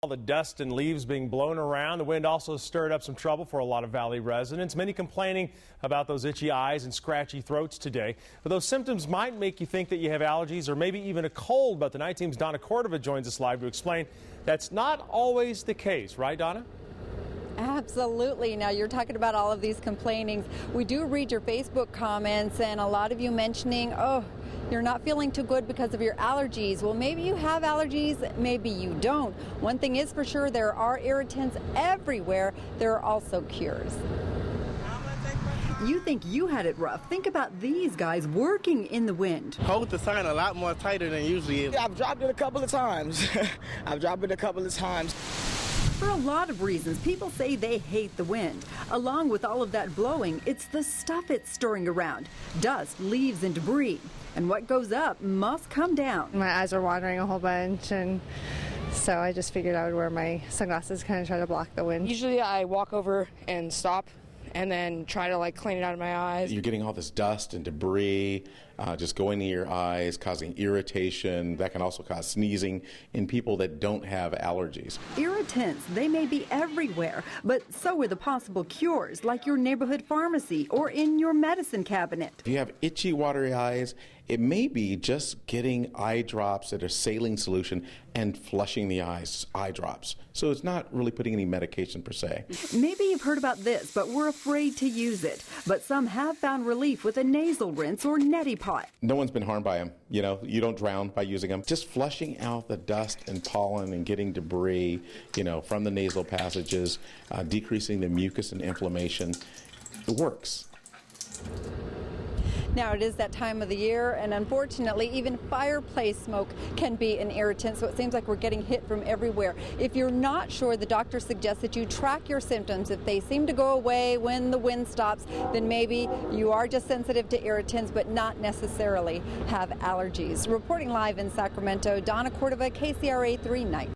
All the dust and leaves being blown around. The wind also stirred up some trouble for a lot of Valley residents, many complaining about those itchy eyes and scratchy throats today. But those symptoms might make you think that you have allergies or maybe even a cold. But the night team's Donna Cordova joins us live to explain that's not always the case. Right, Donna? Absolutely. Now, you're talking about all of these complainings. We do read your Facebook comments, and a lot of you mentioning, oh, you're not feeling too good because of your allergies. Well, maybe you have allergies, maybe you don't. One thing is for sure, there are irritants everywhere. There are also cures. You think you had it rough. Think about these guys working in the wind. Hold the sign a lot more tighter than usually is. I've dropped it a couple of times. For a lot of reasons, people say they hate the wind. Along with all of that blowing, it's the stuff it's stirring around. Dust, leaves, and debris. And what goes up must come down. My eyes are watering a whole bunch, and so I just figured I would wear my sunglasses, kind of try to block the wind. Usually I walk over and stop and then try to clean it out of my eyes. You're getting all this dust and debris just going to your eyes, causing irritation. That can also cause sneezing in people that don't have allergies. Irritants, they may be everywhere, but so are the possible cures, like your neighborhood pharmacy or in your medicine cabinet. If you have itchy, watery eyes, it may be just getting eye drops that are saline solution and flushing the eyes, eye drops. So it's not really putting any medication per se. Maybe you've heard about this, but we're afraid to use it. But some have found relief with a nasal rinse or neti pot. No one's been harmed by them. You know, you don't drown by using them. Just flushing out the dust and pollen and getting debris, from the nasal passages, decreasing the mucus and inflammation, it works. Now, it is that time of the year, and unfortunately, even fireplace smoke can be an irritant, so it seems like we're getting hit from everywhere. If you're not sure, the doctor suggests that you track your symptoms. If they seem to go away when the wind stops, then maybe you are just sensitive to irritants, but not necessarily have allergies. Reporting live in Sacramento, Donna Cordova, KCRA 3 Night.